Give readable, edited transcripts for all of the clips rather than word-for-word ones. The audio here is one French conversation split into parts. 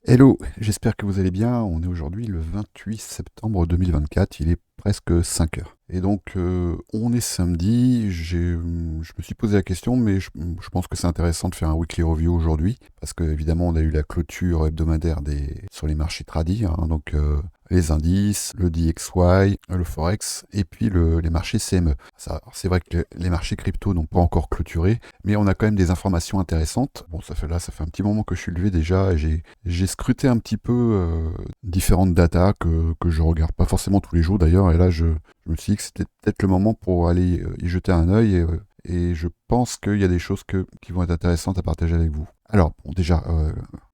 Hello, j'espère que vous allez bien. On est aujourd'hui le 28 septembre 2024, il est presque 5 heures. Et donc, on est samedi. Je me suis posé la question, mais je pense que c'est intéressant de faire un weekly review aujourd'hui, parce que évidemment, on a eu la clôture hebdomadaire sur les marchés tradis, hein, donc les indices, le DXY, le Forex, et puis les marchés CME. C'est vrai que les marchés crypto n'ont pas encore clôturé, mais on a quand même des informations intéressantes. Bon, ça fait un petit moment que je suis levé déjà, et j'ai scruté un petit peu différentes datas que je regarde pas forcément tous les jours d'ailleurs, et là je me suis dit que c'était peut-être le moment pour aller y jeter un œil, et je pense qu'il y a des choses qui vont être intéressantes à partager avec vous. Alors, bon, déjà,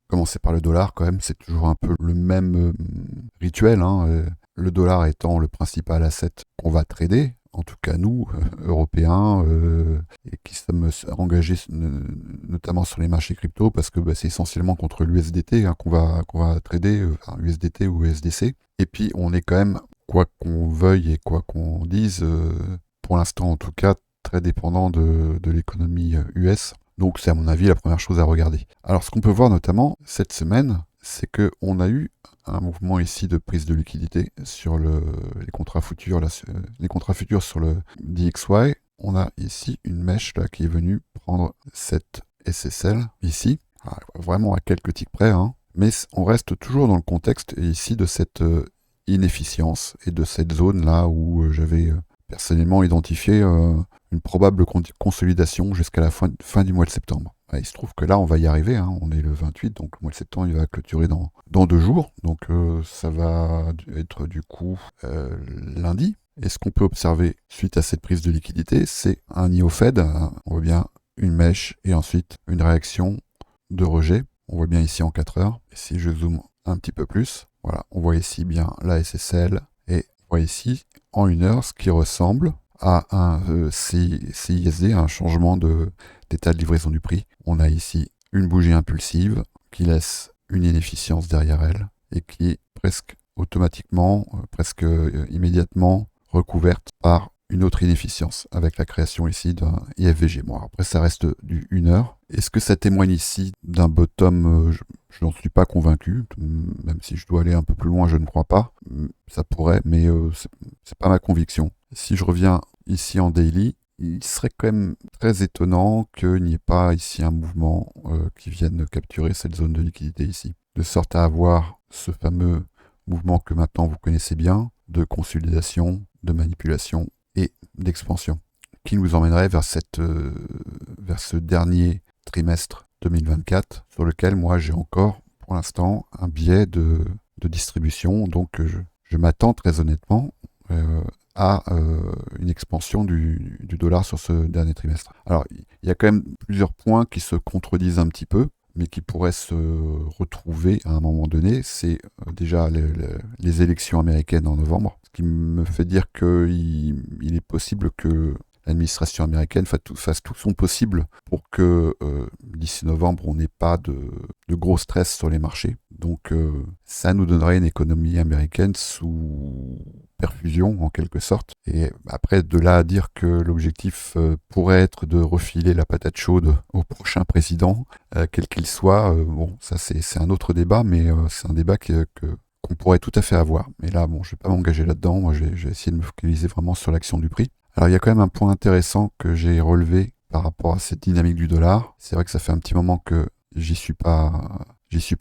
commencer par le dollar quand même, c'est toujours un peu le même rituel, hein, le dollar étant le principal asset qu'on va trader, en tout cas nous, Européens, et qui sommes engagés notamment sur les marchés crypto, parce que c'est essentiellement contre l'USDT hein, qu'on va trader, enfin, USDT ou USDC. Et puis on est quand même, quoi qu'on veuille et quoi qu'on dise, pour l'instant en tout cas, très dépendant de l'économie US. Donc c'est à mon avis la première chose à regarder. Alors ce qu'on peut voir notamment cette semaine, c'est qu'on a eu un mouvement ici de prise de liquidité sur les contrats futurs, là, les contrats futurs sur le DXY. On a ici une mèche là qui est venue prendre cette SSL ici, vraiment à quelques ticks près, hein. Mais on reste toujours dans le contexte ici de cette inefficience et de cette zone là où j'avais personnellement identifié une probable consolidation jusqu'à la fin du mois de septembre. Il se trouve que là, on va y arriver, hein. On est le 28, donc le mois de septembre, il va clôturer dans 2 jours. Donc ça va être du coup lundi. Et ce qu'on peut observer suite à cette prise de liquidité, c'est un nid au Fed. On voit bien une mèche et ensuite une réaction de rejet. On voit bien ici en 4 heures. Et si je zoome un petit peu plus, voilà, on voit ici bien la SSL et on voit ici en 1 heure ce qui ressemble à un CISD, un changement d'état de livraison du prix. On a ici une bougie impulsive qui laisse une inefficience derrière elle et qui est presque automatiquement, presque immédiatement recouverte par une autre inefficience avec la création ici d'un IFVG. Bon, après ça reste du 1 heure. Est-ce que ça témoigne ici d'un bottom je n'en suis pas convaincu, même si je dois aller un peu plus loin, je ne crois pas. Ça pourrait, mais c'est pas ma conviction. Si je reviens ici en daily, il serait quand même très étonnant qu'il n'y ait pas ici un mouvement qui vienne capturer cette zone de liquidité ici, de sorte à avoir ce fameux mouvement que maintenant vous connaissez bien, de consolidation, de manipulation et d'expansion, qui nous emmènerait vers ce dernier trimestre 2024, sur lequel moi j'ai encore pour l'instant un biais de distribution, donc je m'attends très honnêtement à une expansion du dollar sur ce dernier trimestre. Alors il y a quand même plusieurs points qui se contredisent un petit peu, mais qui pourraient se retrouver à un moment donné. C'est déjà les élections américaines en novembre, ce qui me fait dire qu'il est possible que l'administration américaine fasse tout son possible pour que d'ici novembre, on n'ait pas de gros stress sur les marchés. Donc ça nous donnerait une économie américaine sous perfusion en quelque sorte. Et après, de là à dire que l'objectif pourrait être de refiler la patate chaude au prochain président, quel qu'il soit, bon, ça c'est un autre débat, mais c'est un débat qu'on pourrait tout à fait avoir. Mais là, bon, je vais pas m'engager là-dedans. Moi, j'ai essayé de me focaliser vraiment sur l'action du prix. Alors, il y a quand même un point intéressant que j'ai relevé par rapport à cette dynamique du dollar. C'est vrai que ça fait un petit moment que j'y suis pas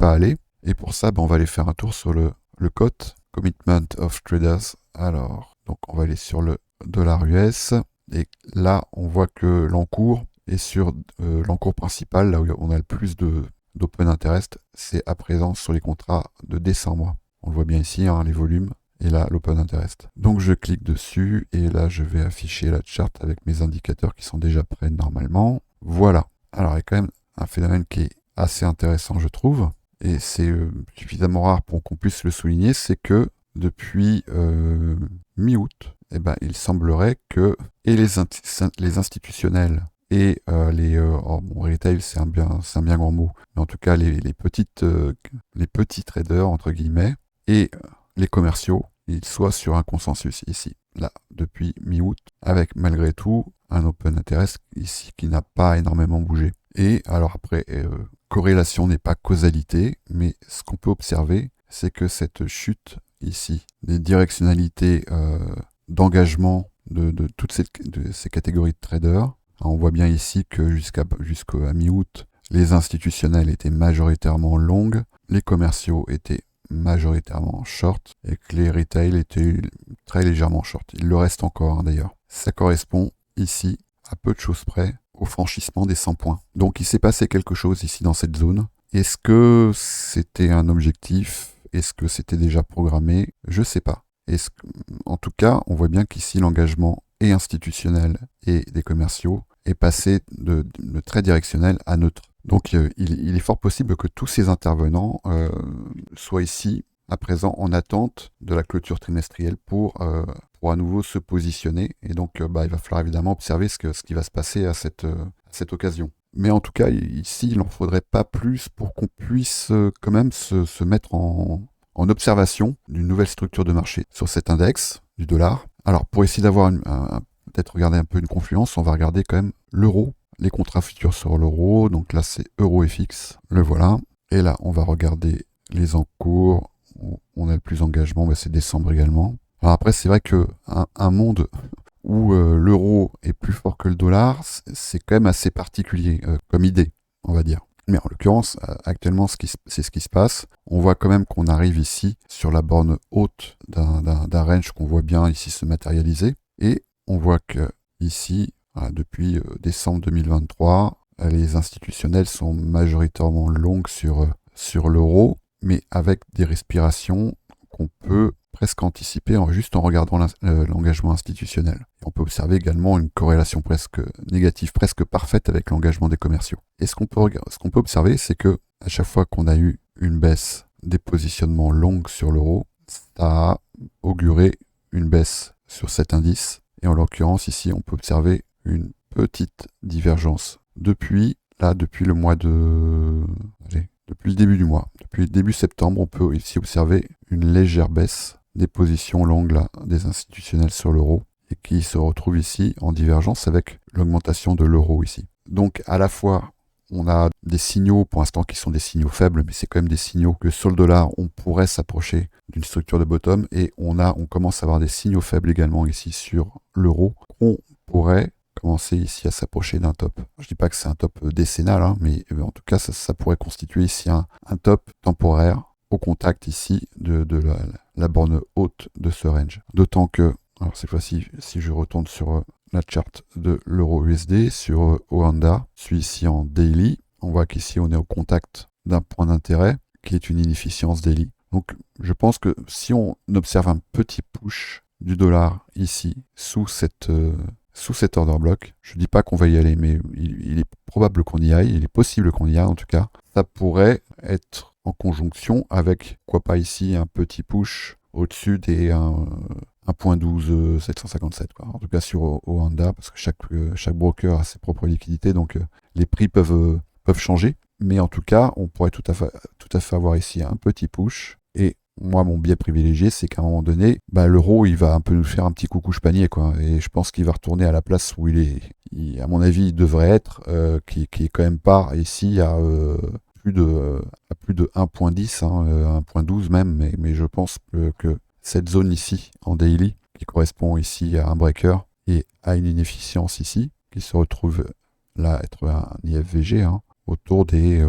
allé. Et pour ça, ben, on va aller faire un tour sur le COT, Commitment of Traders. Alors, donc on va aller sur le dollar US. Et là, on voit que l'encours est sur l'encours principal, là où on a le plus d'open interest, c'est à présent sur les contrats de décembre. On le voit bien ici, hein, les volumes, et là, l'open interest. Donc je clique dessus, et là, je vais afficher la charte avec mes indicateurs qui sont déjà prêts normalement. Voilà. Alors, il y a quand même un phénomène qui est assez intéressant, je trouve, et c'est suffisamment rare pour qu'on puisse le souligner, c'est que depuis mi-août, eh ben, il semblerait que et les institutionnels et bon, retail, c'est un bien grand mot, mais en tout cas les petits traders entre guillemets et les commerciaux, ils soient sur un consensus ici, là, depuis mi-août, avec malgré tout un open interest ici qui n'a pas énormément bougé. Et alors après, corrélation n'est pas causalité, mais ce qu'on peut observer, c'est que cette chute ici des directionnalités d'engagement de toutes ces catégories de traders, on voit bien ici que jusqu'à mi-août, les institutionnels étaient majoritairement longues, les commerciaux étaient majoritairement short et que les retail étaient très légèrement short. Il le reste encore d'ailleurs. Ça correspond ici à peu de choses près au franchissement des 100 points. Donc il s'est passé quelque chose ici dans cette zone. Est-ce que c'était un objectif? Est-ce que c'était déjà programmé? Je ne sais pas. En tout cas, on voit bien qu'ici l'engagement est institutionnel et des commerciaux est passé de très directionnel à neutre. Donc il est fort possible que tous ces intervenants soient ici à présent en attente de la clôture trimestrielle pour à nouveau se positionner. Et donc il va falloir évidemment observer ce qui va se passer à cette occasion. Mais en tout cas, ici, il n'en faudrait pas plus pour qu'on puisse quand même se mettre en observation d'une nouvelle structure de marché sur cet index du dollar. Alors pour essayer d'avoir peut-être regarder un peu une confluence, on va regarder quand même l'euro, les contrats futurs sur l'euro. Donc là, c'est EuroFX, le voilà. Et là, on va regarder les encours. On a le plus d'engagement, c'est décembre également. Alors après, c'est vrai qu'un monde où l'euro est plus fort que le dollar, c'est quand même assez particulier comme idée, on va dire. Mais en l'occurrence, actuellement, c'est ce qui se passe. On voit quand même qu'on arrive ici sur la borne haute d'un range qu'on voit bien ici se matérialiser. Et on voit que ici, depuis décembre 2023, les institutionnels sont majoritairement longues sur l'euro, mais avec des respirations qu'on peut presque anticiper juste en regardant l'engagement institutionnel. Et on peut observer également une corrélation presque négative, presque parfaite avec l'engagement des commerciaux. Et ce qu'on peut observer, c'est que à chaque fois qu'on a eu une baisse des positionnements longs sur l'euro, ça a auguré une baisse sur cet indice. Et en l'occurrence, ici, on peut observer une petite divergence depuis le mois depuis le début du mois. Depuis le début septembre, on peut ici observer une légère baisse des positions longues là, des institutionnels sur l'euro et qui se retrouve ici en divergence avec l'augmentation de l'euro ici. Donc à la fois, on a des signaux pour l'instant qui sont des signaux faibles, mais c'est quand même des signaux que sur le dollar, on pourrait s'approcher d'une structure de bottom et on commence à avoir des signaux faibles également ici sur l'euro. On pourrait commencer ici à s'approcher d'un top. Je ne dis pas que c'est un top décennal, mais en tout cas, ça pourrait constituer ici un top temporaire au contact ici de la borne haute de ce range. D'autant que, alors cette fois-ci, si je retourne sur la charte de l'euro USD, sur Oanda, je suis ici en daily, on voit qu'ici on est au contact d'un point d'intérêt qui est une inefficience daily. Donc je pense que si on observe un petit push du dollar ici sous cet order block, je ne dis pas qu'on va y aller, mais il est probable qu'on y aille, il est possible qu'on y aille en tout cas. Ça pourrait être en conjonction avec, quoi pas ici, un petit push au-dessus des 1.12 757. Quoi. En tout cas sur Oanda, parce que chaque broker a ses propres liquidités, donc les prix peuvent changer. Mais en tout cas, on pourrait tout à fait avoir ici un petit push. Et moi, mon biais privilégié, c'est qu'à un moment donné, l'euro, il va un peu nous faire un petit coucou panier, quoi. Et je pense qu'il va retourner à la place où à mon avis, il devrait être, qui est quand même pas ici à plus de 1.10, 1.12 même, mais je pense que cette zone ici, en daily, qui correspond ici à un breaker et à une inefficience ici, qui se retrouve là être un IFVG, autour des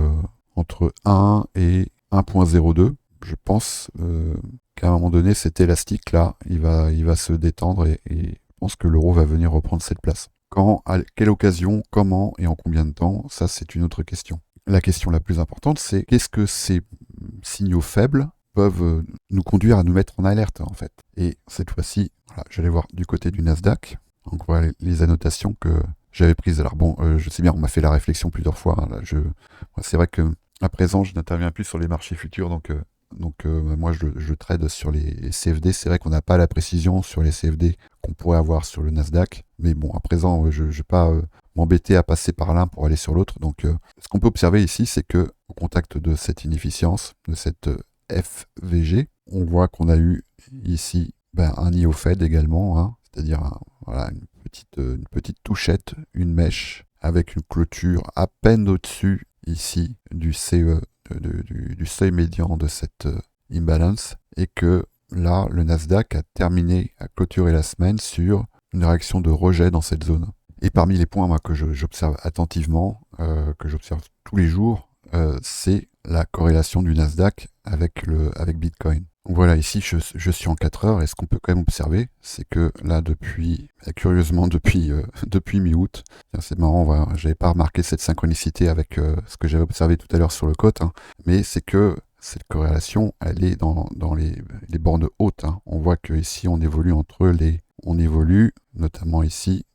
entre 1 et 1.02. Je pense qu'à un moment donné, cet élastique-là, il va se détendre et je pense que l'euro va venir reprendre cette place. Quand, à quelle occasion, comment et en combien de temps, ça c'est une autre question. La question la plus importante, c'est qu'est-ce que ces signaux faibles peuvent nous conduire à nous mettre en alerte en fait. Et cette fois-ci, voilà, j'allais voir du côté du Nasdaq. Donc voilà les annotations que j'avais prises. Alors bon, je sais bien, on m'a fait la réflexion plusieurs fois. C'est vrai que à présent, je n'interviens plus sur les marchés futurs, donc moi je trade sur les CFD. C'est vrai qu'on n'a pas la précision sur les CFD qu'on pourrait avoir sur le Nasdaq, mais bon, à présent je ne vais pas m'embêter à passer par l'un pour aller sur l'autre. Donc ce qu'on peut observer ici, c'est que au contact de cette inefficience, de cette FVG, on voit qu'on a eu ici un IO Fed également, c'est-à-dire voilà, une petite touchette, une mèche avec une clôture à peine au-dessus ici du CE, du seuil médian de cette imbalance, et que là, le Nasdaq a terminé, a clôturé la semaine sur une réaction de rejet dans cette zone. Et parmi les points que j'observe attentivement, que j'observe tous les jours, c'est la corrélation du Nasdaq avec Bitcoin. Donc voilà, ici je suis en 4 heures, et ce qu'on peut quand même observer, c'est que là curieusement depuis mi-août, c'est marrant, voilà, j'avais pas remarqué cette synchronicité avec ce que j'avais observé tout à l'heure sur le COT, hein, mais c'est que cette corrélation, elle est dans les bornes hautes, hein. On voit que ici on évolue notamment ici,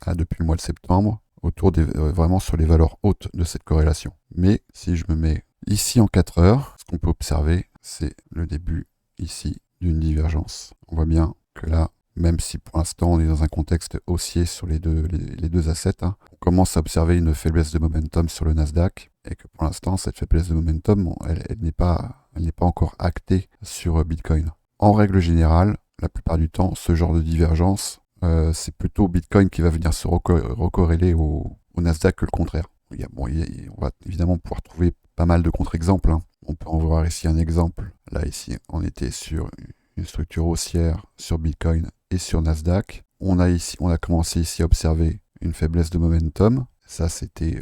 depuis le mois de septembre, autour vraiment sur les valeurs hautes de cette corrélation. Mais si je me mets ici en 4 heures, ce qu'on peut observer, c'est le début ici d'une divergence. On voit bien que là, même si pour l'instant on est dans un contexte haussier sur les deux assets, hein, on commence à observer une faiblesse de momentum sur le Nasdaq, et que pour l'instant cette faiblesse de momentum, elle n'est pas encore actée sur Bitcoin. En règle générale, la plupart du temps, ce genre de divergence, c'est plutôt Bitcoin qui va venir se recorréler au Nasdaq que le contraire. On va évidemment pouvoir trouver pas mal de contre-exemples, hein. On peut en voir ici un exemple. Là, ici, on était sur une structure haussière sur Bitcoin et sur Nasdaq. On a commencé ici à observer une faiblesse de momentum. Ça, c'était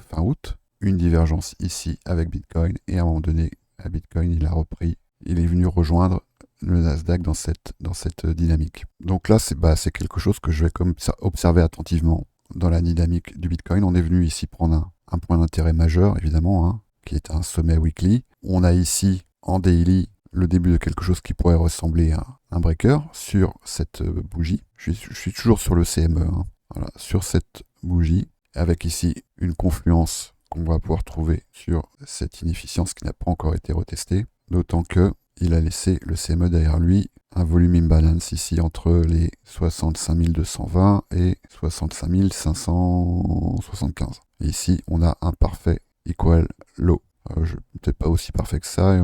fin août. Une divergence ici avec Bitcoin. Et à un moment donné, à Bitcoin, il a repris. Il est venu rejoindre le Nasdaq dans cette dynamique. Donc là, c'est quelque chose que je vais comme ça observer attentivement dans la dynamique du Bitcoin. On est venu ici prendre un point d'intérêt majeur, évidemment, hein, qui est un sommet weekly. On a ici, en daily, le début de quelque chose qui pourrait ressembler à un breaker sur cette bougie. Je suis toujours sur le CME, hein. Voilà, sur cette bougie, avec ici une confluence qu'on va pouvoir trouver sur cette inefficience qui n'a pas encore été retestée, d'autant que il a laissé le CME derrière lui un volume imbalance ici entre les 65 220 et 65 575. Et ici, on a un parfait equal low. Peut-être pas aussi parfait que ça,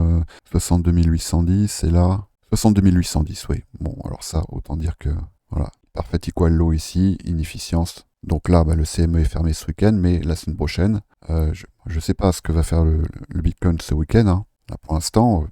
62 810, et là, 62 810, oui. Bon, alors ça, autant dire que, voilà, parfait equal low ici, inefficience. Donc là, le CME est fermé ce week-end, mais la semaine prochaine, je ne sais pas ce que va faire le Bitcoin ce week-end, hein. Là, pour l'instant,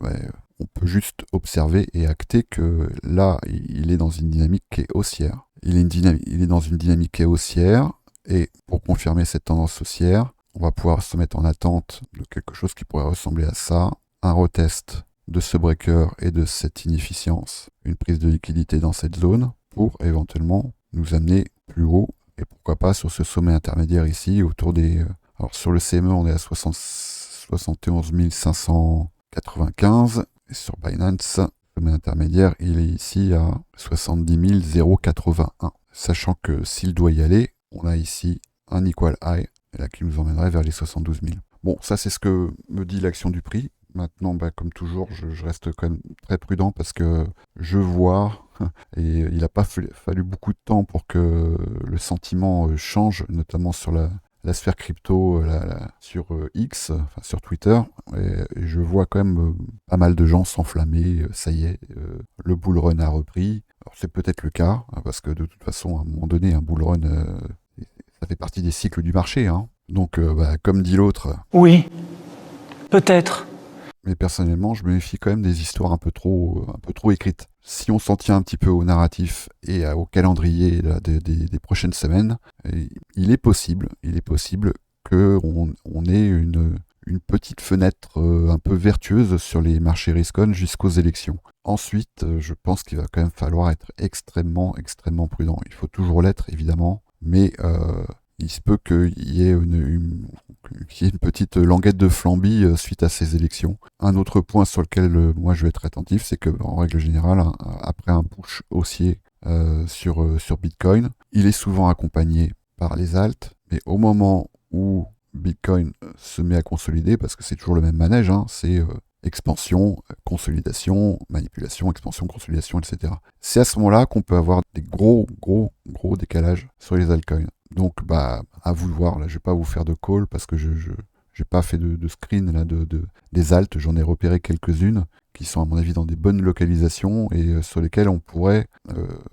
on peut juste observer et acter que là, il est dans une dynamique qui est haussière. Il est dans une dynamique qui est haussière, et pour confirmer cette tendance haussière, on va pouvoir se mettre en attente de quelque chose qui pourrait ressembler à ça, un retest de ce breaker et de cette inefficience, une prise de liquidité dans cette zone pour éventuellement nous amener plus haut, et pourquoi pas sur ce sommet intermédiaire ici, autour des... Alors sur le CME, on est à 71 595, et sur Binance, le sommet intermédiaire, il est ici à 70 081. Sachant que s'il doit y aller, on a ici un equal high, et là qui nous emmènerait vers les 72 000. Bon, ça c'est ce que me dit l'action du prix. Maintenant, comme toujours, je reste quand même très prudent parce que je vois, et il n'a pas fallu beaucoup de temps pour que le sentiment change, notamment sur la sphère crypto, sur X, enfin sur Twitter, et je vois quand même pas mal de gens s'enflammer. Ça y est, le bull run a repris. Alors c'est peut-être le cas, hein, parce que de toute façon, à un moment donné, un bull run, ça fait partie des cycles du marché, hein. Donc, comme dit l'autre... Oui, peut-être. Mais personnellement, je me méfie quand même des histoires un peu trop écrites. Si on s'en tient un petit peu au narratif et au calendrier là, des prochaines semaines, il est possible qu'on ait une petite fenêtre un peu vertueuse sur les marchés risk-on jusqu'aux élections. Ensuite, je pense qu'il va quand même falloir être extrêmement, extrêmement prudent. Il faut toujours l'être, évidemment, mais il se peut qu'il y ait une petite languette de Flamby suite à ces élections. Un autre point sur lequel moi je vais être attentif, c'est que en règle générale, après un push haussier sur Bitcoin, il est souvent accompagné par les alts, mais au moment où Bitcoin se met à consolider, parce que c'est toujours le même manège, hein, c'est expansion, consolidation, manipulation, expansion, consolidation, etc. C'est à ce moment-là qu'on peut avoir des gros décalages sur les altcoins. Donc, à vous de voir. Là, je vais pas vous faire de call parce que je n'ai pas fait de screen là, des alts. J'en ai repéré quelques-unes qui sont, à mon avis, dans des bonnes localisations et sur lesquelles on pourrait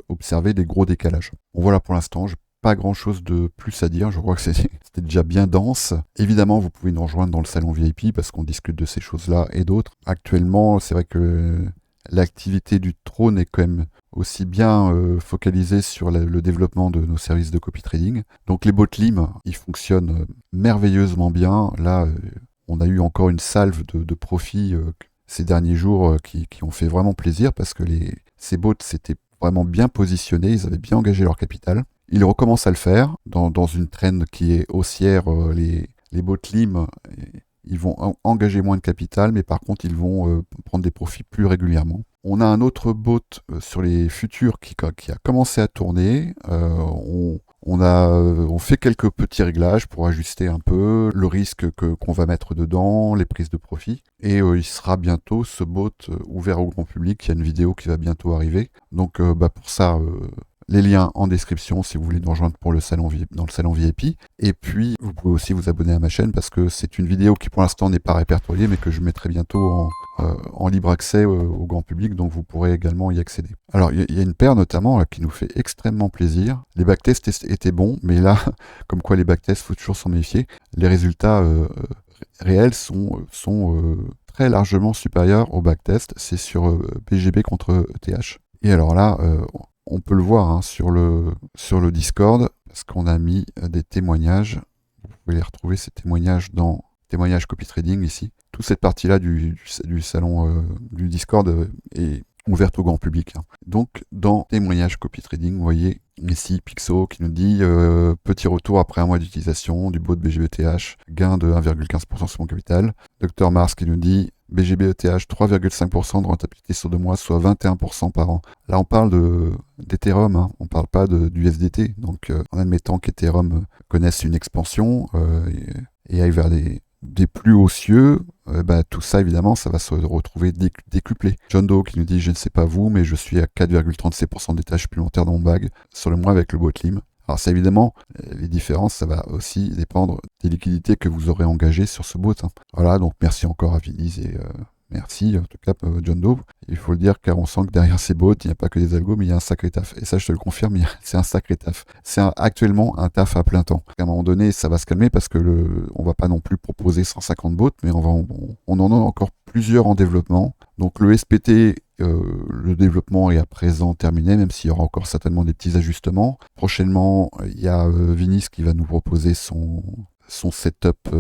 observer des gros décalages. Bon, voilà pour l'instant. Je pas grand chose de plus à dire, je crois que c'était déjà bien dense. Évidemment, vous pouvez nous rejoindre dans le salon VIP parce qu'on discute de ces choses-là et d'autres. Actuellement, c'est vrai que l'activité du trône est quand même aussi bien focalisée sur le développement de nos services de copy trading. Donc les botlim, ils fonctionnent merveilleusement bien. Là, on a eu encore une salve de profits ces derniers jours qui ont fait vraiment plaisir parce que ces bots s'étaient vraiment bien positionnés, ils avaient bien engagé leur capital. Ils recommencent à le faire dans une trend qui est haussière. Les botlim, ils vont engager moins de capital, mais par contre, ils vont prendre des profits plus régulièrement. On a un autre bot sur les futurs qui a commencé à tourner. On fait quelques petits réglages pour ajuster un peu le risque qu'on va mettre dedans, les prises de profit. Et il sera bientôt ce bot ouvert au grand public. Il y a une vidéo qui va bientôt arriver. Donc pour ça, les liens en description si vous voulez nous rejoindre pour dans le salon VIP. Et puis, vous pouvez aussi vous abonner à ma chaîne parce que c'est une vidéo qui pour l'instant n'est pas répertoriée mais que je mettrai bientôt en libre accès au grand public, donc vous pourrez également y accéder. Alors, il y a une paire notamment là, qui nous fait extrêmement plaisir. Les backtests étaient bons, mais là, comme quoi les backtests, il faut toujours s'en méfier. Les résultats réels sont très largement supérieurs aux backtests. C'est sur BGB contre ETH. Et alors là, on peut le voir sur le Discord, parce qu'on a mis des témoignages. Vous pouvez les retrouver, ces témoignages, dans témoignages copy trading ici. Toute cette partie-là du salon du Discord est ouverte au grand public. Donc, dans témoignages copy trading, vous voyez ici Pixo qui nous dit petit retour après un mois d'utilisation du bot BGBETH, gain de 1,15% sur mon capital. Dr Mars qui nous dit BGBETH 3,5% de rentabilité sur 2 mois, soit 21% par an. Là, on parle d'Ethereum, on ne parle pas du USDT. Donc, en admettant qu'Ethereum connaisse une expansion et aille vers des plus hauts cieux, tout ça, évidemment, ça va se retrouver décuplé. John Doe qui nous dit « Je ne sais pas vous, mais je suis à 4,37% des tâches supplémentaires dans mon bag sur le mois avec le botlim. » Alors ça, évidemment, les différences, ça va aussi dépendre des liquidités que vous aurez engagées sur ce bot. Voilà, donc merci encore à Viniz et merci, en tout cas, John Doe. Il faut le dire, car on sent que derrière ces bots, il n'y a pas que des algos, mais il y a un sacré taf. Et ça, je te le confirme, c'est un sacré taf. C'est actuellement un taf à plein temps. À un moment donné, ça va se calmer parce que on va pas non plus proposer 150 bots, mais on en a encore plusieurs en développement. Donc le SPT, le développement est à présent terminé, même s'il y aura encore certainement des petits ajustements. Prochainement, il y a Vinis qui va nous proposer son setup,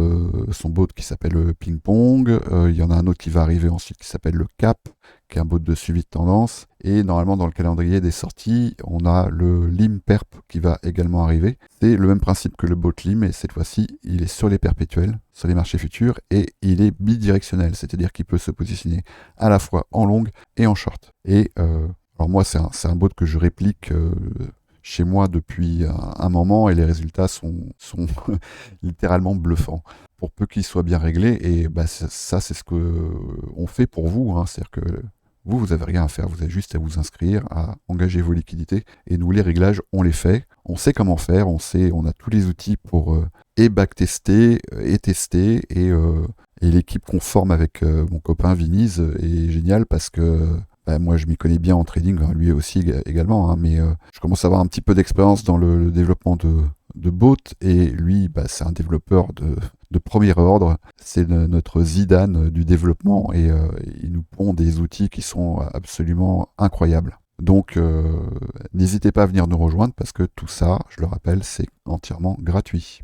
son bot qui s'appelle Ping Pong. Il y en a un autre qui va arriver ensuite qui s'appelle le Cap, qui est un bot de suivi de tendance. Et normalement, dans le calendrier des sorties, on a le Lim Perp qui va également arriver. C'est le même principe que le bot Lim, et cette fois-ci, il est sur les perpétuels, sur les marchés futurs, et il est bidirectionnel, c'est-à-dire qu'il peut se positionner à la fois en long et en short. Et alors moi, c'est un bot que je réplique chez moi depuis un moment, et les résultats sont littéralement bluffants. Pour peu qu'ils soient bien réglés, et ça c'est ce qu'on fait pour vous, c'est-à-dire que vous n'avez rien à faire, vous avez juste à vous inscrire, à engager vos liquidités, et nous les réglages, on les fait, on sait comment faire, on a tous les outils pour et backtester, et tester, et l'équipe qu'on forme avec mon copain Viniz est géniale parce que moi je m'y connais bien en trading, lui aussi également, mais je commence à avoir un petit peu d'expérience dans le développement de bots, et lui c'est un développeur de premier ordre, c'est notre Zidane du développement, et il nous pond des outils qui sont absolument incroyables. Donc n'hésitez pas à venir nous rejoindre parce que tout ça, je le rappelle, c'est entièrement gratuit.